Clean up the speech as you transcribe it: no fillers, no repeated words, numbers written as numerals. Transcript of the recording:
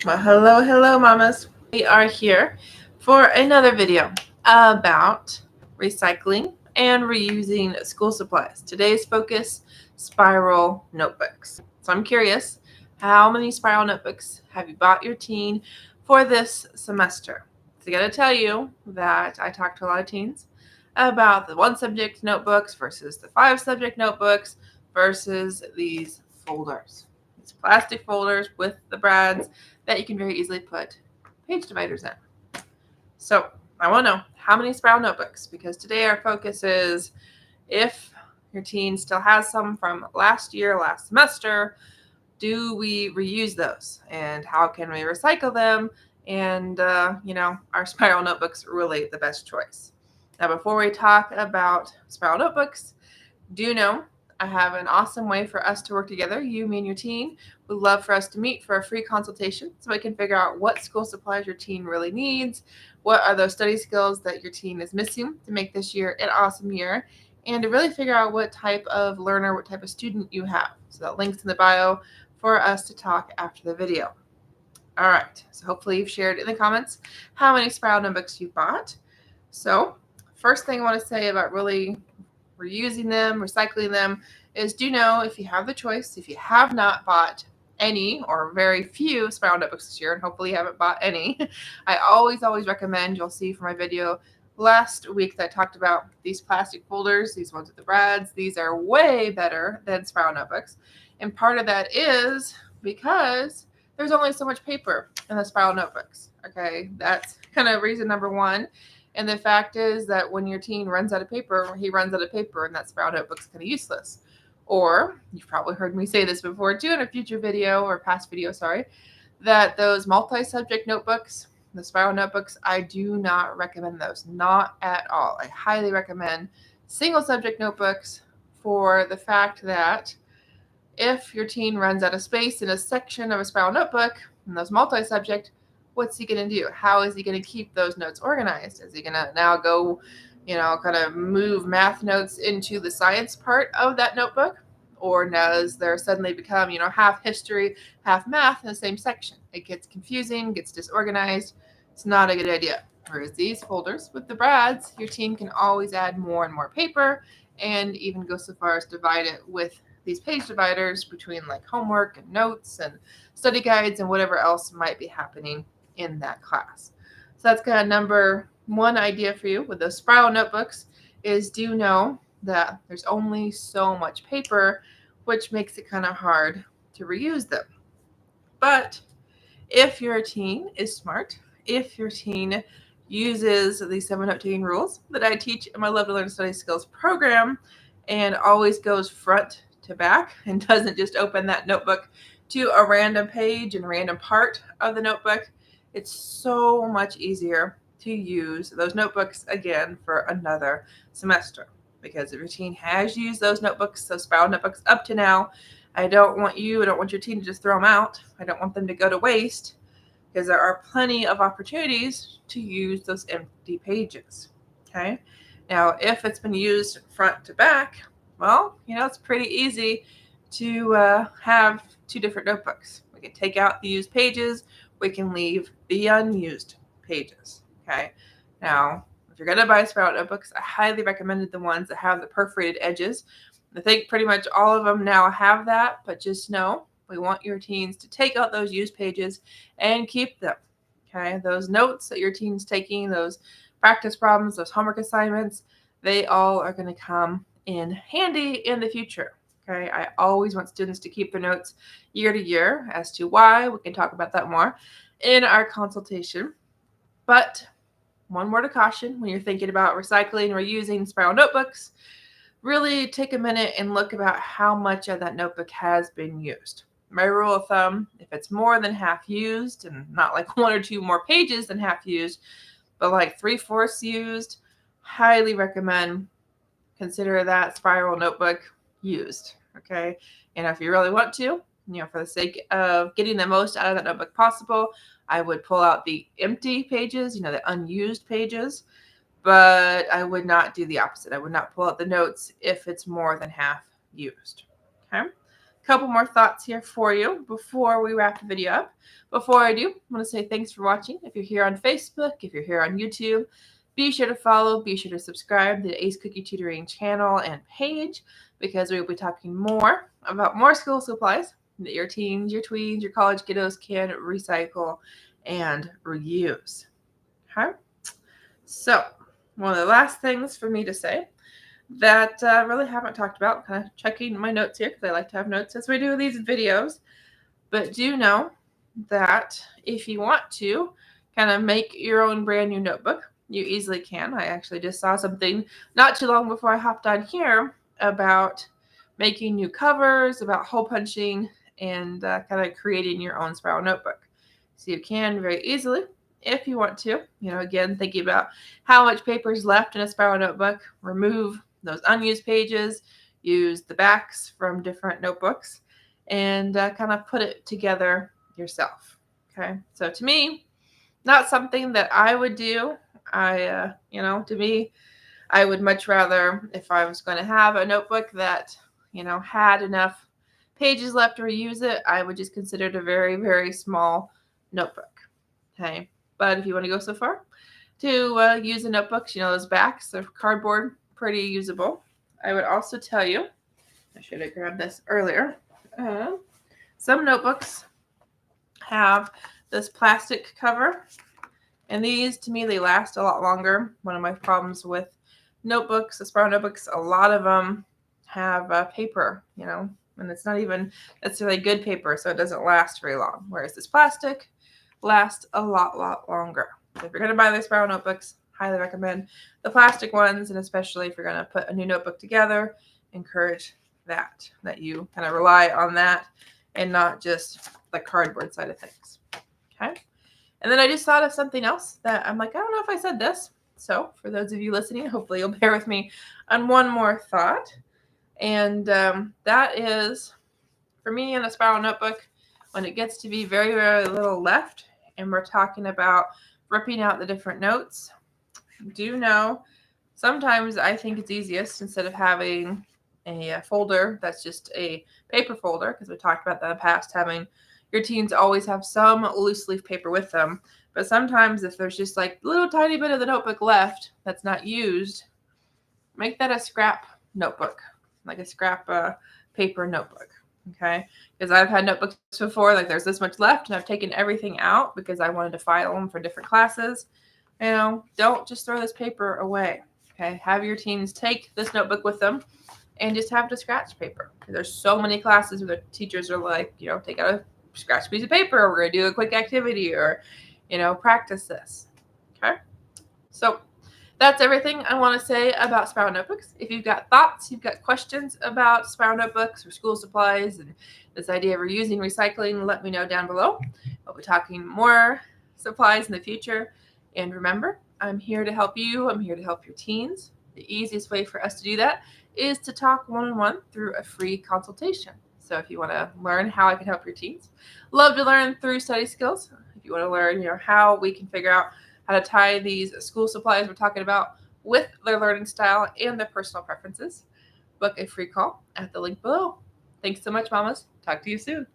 Well, hello, mamas. We are here for another video about recycling and reusing school supplies. Today's focus, spiral notebooks. So I'm curious, how many spiral notebooks have you bought your teen for this semester? So I gotta tell you that I talked to a lot of teens about the one subject notebooks versus the five subject notebooks versus these folders. These plastic folders with the brads that you can very easily put page dividers in. So I want to know how many spiral notebooks, because today our focus is if your teen still has some from last year, last semester, do we reuse those and how can we recycle them? And, are spiral notebooks really the best choice? Now, before we talk about spiral notebooks, do know I have an awesome way for us to work together. You, me, and your teen would love for us to meet for a free consultation so we can figure out what school supplies your teen really needs, what are those study skills that your teen is missing to make this year an awesome year, and to really figure out what type of learner, what type of student you have. So that link's in the bio for us to talk after the video. All right, so hopefully you've shared in the comments how many spiral notebooks you bought. So first thing I want to say about really reusing them, recycling them, is do know if you have the choice, if you have not bought any or very few spiral notebooks this year, and hopefully you haven't bought any, I always recommend, you'll see from my video last week that I talked about these plastic folders, these ones with the brads, these are way better than spiral notebooks. And part of that is because there's only so much paper in the spiral notebooks. Okay, that's kind of reason number one. And the fact is that when your teen runs out of paper, he runs out of paper, and that spiral notebook's kind of useless. Or you've probably heard me say this before too in a future video or past video, sorry, that those multi-subject notebooks, the spiral notebooks, I do not recommend those, not at all. I highly recommend single subject notebooks for the fact that if your teen runs out of space in a section of a spiral notebook and those multi-subject, what's he going to do? How is he going to keep those notes organized? Is he going to now go, kind of move math notes into the science part of that notebook? Or does there suddenly become, half history, half math in the same section? It gets confusing, gets disorganized. It's not a good idea. Whereas these folders with the brads, your teen can always add more and more paper and even go so far as to divide it with these page dividers between like homework and notes and study guides and whatever else might be happening in that class. So that's kind of number one idea for you with those spiral notebooks is do know that there's only so much paper, which makes it kind of hard to reuse them. But if your teen is smart, if your teen uses the 7-Note-Taking rules that I teach in my Love to Learn Study Skills program and always goes front to back and doesn't just open that notebook to a random page and random part of the notebook, it's so much easier to use those notebooks again for another semester. Because if your teen has used those notebooks, those spiral notebooks up to now, I don't want your teen to just throw them out. I don't want them to go to waste because there are plenty of opportunities to use those empty pages. Okay. Now, if it's been used front to back, well, it's pretty easy to have two different notebooks. We can take out the used pages. We can leave the unused pages. Okay. Now, if you're going to buy spiral notebooks, I highly recommend the ones that have the perforated edges. I think pretty much all of them now have that, but just know we want your teens to take out those used pages and keep them. Okay, those notes that your teen's taking, those practice problems, those homework assignments, they all are going to come in handy in the future. Okay, I always want students to keep their notes year to year. As to why, we can talk about that more in our consultation. But one word of caution when you're thinking about recycling or reusing spiral notebooks, really take a minute and look about how much of that notebook has been used. My rule of thumb, if it's more than half used, and not like one or two more pages than half used, but like 3/4 used, highly recommend consider that spiral notebook used. Okay. And if you really want to, for the sake of getting the most out of that notebook possible, I would pull out the empty pages, the unused pages, but I would not do the opposite. I would not pull out the notes if it's more than half used. Okay. couple more thoughts here for you before we wrap the video up. Before I do, I want to say thanks for watching. If you're here on Facebook, if you're here on YouTube, be sure to follow, be sure to subscribe to the Ace Cookie Tutoring channel and page, because we will be talking more about more school supplies that your teens, your tweens, your college kiddos can recycle and reuse. Okay? So, one of the last things for me to say that I really haven't talked about, kind of checking my notes here because I like to have notes as we do these videos, but do know that if you want to kind of make your own brand new notebook, you easily can. I actually just saw something not too long before I hopped on here about making new covers, about hole punching, and kind of creating your own spiral notebook. So you can very easily, if you want to, again, thinking about how much paper is left in a spiral notebook, remove those unused pages, use the backs from different notebooks, and kind of put it together yourself. Okay, so to me, not something that I would do. To me, I would much rather, if I was going to have a notebook that, had enough pages left to reuse it, I would just consider it a very, very small notebook. Okay, but if you want to go so far to use a notebook, those backs of cardboard, pretty usable. I would also tell you, I should have grabbed this earlier. Some notebooks have this plastic cover, and these, to me, they last a lot longer. One of my problems with notebooks, the spiral notebooks, a lot of them have paper, and it's not even necessarily good paper, so it doesn't last very long. Whereas this plastic lasts a lot longer. So if you're going to buy these spiral notebooks, highly recommend the plastic ones, and especially if you're going to put a new notebook together, encourage that you kind of rely on that and not just the cardboard side of things. Okay. And then I just thought of something else that I'm like, I don't know if I said this. So for those of you listening, hopefully you'll bear with me on one more thought. And that is, for me in a spiral notebook, when it gets to be very, very little left, and we're talking about ripping out the different notes, do know sometimes I think it's easiest, instead of having a folder that's just a paper folder, because we talked about that in the past, having your teens always have some loose leaf paper with them. But sometimes if there's just like a little tiny bit of the notebook left that's not used, make that a scrap notebook, like a scrap paper notebook. Okay, because I've had notebooks before, like there's this much left and I've taken everything out because I wanted to file them for different classes. Don't just throw this paper away. Okay, have your teens take this notebook with them and just have it a scratch paper. There's so many classes where the teachers are like, take out a scratch piece of paper, we're going to do a quick activity, or, practice this. Okay, so that's everything I want to say about spiral notebooks. If you've got thoughts, you've got questions about spiral notebooks or school supplies and this idea of reusing, recycling, let me know down below. I'll be talking more supplies in the future. And remember, I'm here to help you. I'm here to help your teens. The easiest way for us to do that is to talk one-on-one through a free consultation. So if you want to learn how I can help your teens, love to learn through study skills. If you want to learn, how we can figure out how to tie these school supplies we're talking about with their learning style and their personal preferences, book a free call at the link below. Thanks so much, mamas. Talk to you soon.